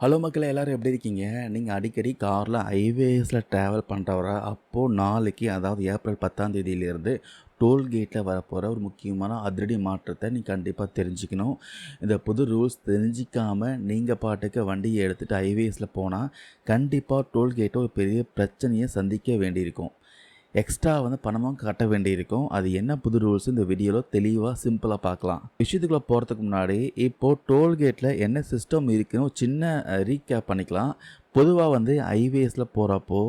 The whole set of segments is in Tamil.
ஹலோ மக்களே, எல்லாரும் எப்படி இருக்கீங்க? நீங்க அடிக்கடி கார்ல ஹைவேஸ்ல டிராவல் பண்றவரா? அப்போ நாளைக்கு அதாவது ஏப்ரல் 10ஆம் தேதியிலிருந்து டோல்கேட்ல வரப்போற ஒரு முக்கியமான அதிரடி மாற்றத்த நீ கண்டிப்பா தெரிஞ்சுக்கணும். இந்த புது ரூல்ஸ் தெரிஞ்சிக்காம நீங்க பாட்டுக்கு வண்டிய எடுத்துட்டு ஹைவேஸ்ல போனா, கண்டிப்பா டோல்கேட்ல ஒரு பெரிய பிரச்சனைய சந்திக்க வேண்டியிருக்கும். எக்ஸ்ட்ரா பணமும் கட்ட வேண்டியிருக்கும். அது என்ன புது ரூல்ஸ் இந்த வீடியோவில் தெளிவாக சிம்பிளாக பார்க்கலாம். விஷயத்துக்குள்ளே போகிறதுக்கு முன்னாடி இப்போது டோல்கேட்டில் என்ன சிஸ்டம் இருக்குன்னு ஒரு சின்ன ரீகேப் பண்ணிக்கலாம். பொதுவாக ஹைவேஸில் போகிறப்போ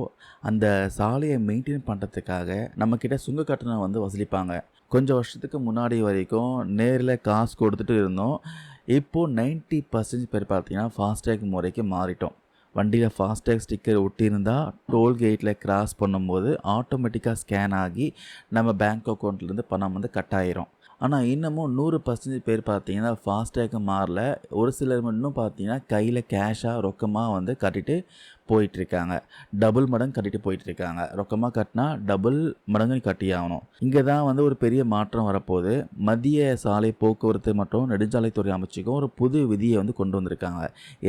அந்த சாலையை மெயின்டைன் பண்ணுறதுக்காக நம்மக்கிட்ட சுங்க கட்டணம் வசூலிப்பாங்க. கொஞ்சம் வருஷத்துக்கு முன்னாடி வரைக்கும் நேரில் காசு கொடுத்துட்டு இருந்தோம். இப்போது 90% பேர் பார்த்தீங்கன்னா ஃபாஸ்டேக் முறைக்கு மாறிட்டோம். வண்டியில் ஃபாஸ்டேக் ஸ்டிக்கர் ஒட்டியிருந்தால் டோல்கேட்டில் கிராஸ் பண்ணும்போது ஆட்டோமேட்டிக்காக ஸ்கேன் ஆகி நம்ம பேங்க் அக்கௌண்ட்லேருந்து பணம் கட் ஆயிரும். ஆனால் இன்னமும் 100% பேர் பார்த்தீங்கன்னா ஃபாஸ்டேக்கு மாறல. ஒரு சிலர் இன்னும் பார்த்தீங்கன்னா கையில் கேஷாக ரொக்கமாக கட்டிட்டு போயிட்டுருக்காங்க. டபுள் மடங்கு கட்டிட்டு போயிட்டுருக்காங்க. ரொக்கமாக கட்டினா டபுள் மடங்கு கட்டி ஆகணும். இங்கே தான் ஒரு பெரிய மாற்றம் வரப்போகுது. மத்திய சாலை போக்குவரத்து மற்றும் நெடுஞ்சாலைத்துறை அமைச்சுக்கும் ஒரு புது விதியை கொண்டு வந்திருக்காங்க.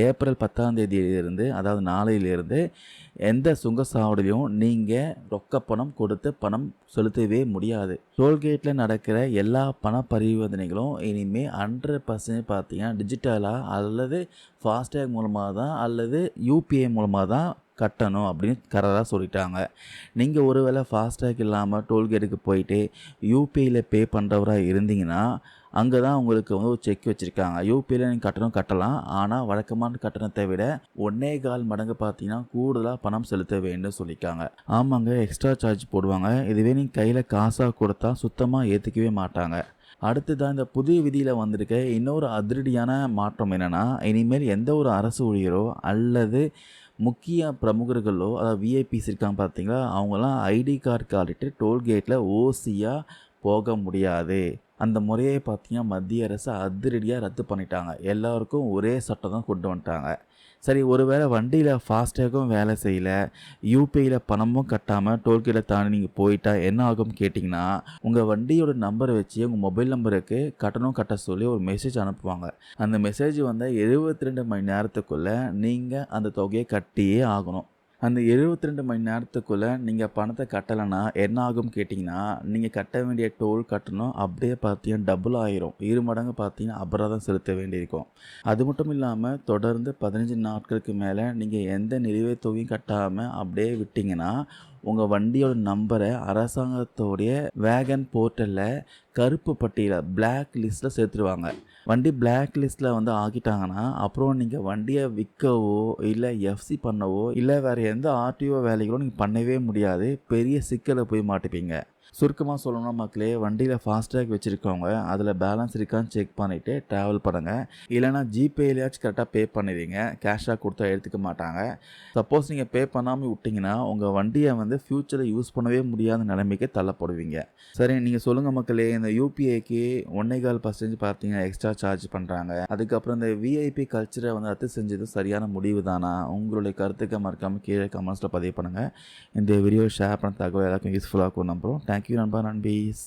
ஏப்ரல் 10ஆம் தேதியிலிருந்து அதாவது நாளையிலிருந்து எந்த சுங்கச்சாவடியிலும் நீங்கள் ரொக்க பணம் கொடுத்து பணம் செலுத்தவே முடியாது. டோல்கேட்டில் நடக்கிற எல்லா பண பரிவர்த்தனைகளும் இனிமேல் 100% பார்த்தீங்கன்னா டிஜிட்டலாக அல்லது ஃபாஸ்டேக் மூலமாக தான் அல்லது யூபிஐ மூலமாக தான் கட்டணும் அப்படின்னு கரெக்டாக சொல்லிட்டாங்க. நீங்கள் ஒருவேளை ஃபாஸ்டேக் இல்லாமல் டோல்கேட்டுக்கு போயிட்டு யூபிஐயில் பே பண்ணுறவராக இருந்தீங்கன்னா அங்கே தான் உங்களுக்கு ஒரு செக் வச்சுருக்காங்க. யூபிஐயில் நீங்கள் கட்டணம் கட்டலாம். ஆனால் வழக்கமான கட்டணத்தை விட 1.25 மடங்கு பார்த்தீங்கன்னா கூடுதலாக பணம் செலுத்த வேண்டும் சொல்லியிருக்காங்க. ஆமாங்க, எக்ஸ்ட்ரா சார்ஜ் போடுவாங்க. இதுவே நீங்கள் கையில் காசாக கொடுத்தா சுத்தமாக ஏற்றுக்கவே மாட்டாங்க. அடுத்ததான் இந்த புதிய விதியில் வந்திருக்க இன்னொரு அதிரடியான மாற்றம் என்னென்னா, இனிமேல் எந்த ஒரு அரசு ஊழியரோ அல்லது முக்கிய பிரமுகர்களோ அதாவது விஐபிஸ் இருக்காங்க பார்த்தீங்களா, அவங்களாம் ஐடி கார்டு காட்டிட்டு டோல்கேட்டில் ஓசியாக போக முடியாது. அந்த முறையை பார்த்தீங்கன்னா மத்திய அரசு அதிரடியாக ரத்து பண்ணிட்டாங்க. எல்லாருக்கும் ஒரே சட்டம் தான் கொண்டு வந்துட்டாங்க. சரி, ஒருவேளை வண்டியில் ஃபாஸ்டேகும் வேலை செய்யலை, யூபிஐயில் பணமும் கட்டாமல் டோல்கேட்டை தாண்டி நீங்கள் போயிட்டா என்ன ஆகும்னு கேட்டிங்கன்னா, உங்கள் வண்டியோட நம்பரை வச்சு உங்கள் மொபைல் நம்பருக்கு கட்டணம் கட்ட சொல்லி ஒரு மெசேஜ் அனுப்புவாங்க. அந்த மெசேஜ் 72 மணி நேரத்துக்குள்ளே நீங்கள் அந்த தொகையை கட்டியே ஆகணும். அந்த 72 மணி நேரத்துக்குள்ளே நீங்கள் பணத்தை கட்டலைன்னா என்ன ஆகும்னு கேட்டிங்கன்னா, நீங்கள் கட்ட வேண்டிய டோல் கட்டணம் அப்படியே பார்த்தீங்கன்னா டபுள் ஆயிரும். 2 மடங்கு பார்த்தீங்கன்னா அபராதம் செலுத்த வேண்டியிருக்கும். அது மட்டும் இல்லாமல் தொடர்ந்து 15 நாட்களுக்கு மேலே நீங்கள் எந்த நிலுவைத் தொகையும் கட்டாமல் அப்படியே விட்டிங்கன்னா உங்கள் வண்டியோட நம்பரை அரசாங்கத்தோடைய வேகன் போர்ட்டலில் கருப்பு பட்டியலில் பிளாக் லிஸ்ட்டில் சேர்த்துருவாங்க. வண்டி பிளாக் லிஸ்ட்டில் ஆக்கிட்டாங்கன்னா அப்புறம் நீங்கள் வண்டியை விற்கவோ இல்லை எஃப்சி பண்ணவோ இல்லை வேறு எந்த ஆர்டிஓ வேலைகளோ நீங்கள் பண்ணவே முடியாது. பெரிய சிக்கலை போய் மாட்டிப்பீங்க. சுருக்கமாக சொல்லணும்னா மக்களே, வண்டியில் ஃபாஸ்டேக் வச்சுருக்கவங்க அதில் பேலன்ஸ் இருக்கான்னு செக் பண்ணிவிட்டு ட்ராவல் பண்ணுங்கள். இல்லைனா ஜிபேலையாச்சும் கரெக்டாக பே பண்ணிடுவீங்க. கேஷாக கொடுத்தா எடுத்துக்க மாட்டாங்க. சப்போஸ் நீங்கள் பே பண்ணாமல் விட்டிங்கன்னா உங்கள் வண்டியை ஃப்யூச்சரில் யூஸ் பண்ணவே முடியாத நிலைமைக்கு தள்ளப்படுவீங்க. சரி, நீங்கள் சொல்லுங்கள் மக்களே, இந்த யூபிஐக்கு 1.25% பார்த்தீங்கன்னா எக்ஸ்ட்ரா சார்ஜ் பண்ணுறாங்க. அதுக்கப்புறம் இந்த விஐபி கல்ச்சரை ரத்து செஞ்சது சரியான முடிவு தானா? உங்களுடைய கருத்துக்கள் மறக்காமல் கீழே கமெண்ட்ஸில் பதிவு பண்ணுங்கள். இந்த வீடியோ ஷேர் பண்ண தகவல் எல்லாருக்கும் யூஸ்ஃபுல்லாக இருக்கும் நம்புகிறோம். தேங்க்யூ நண்பா, நண்பீஸ்.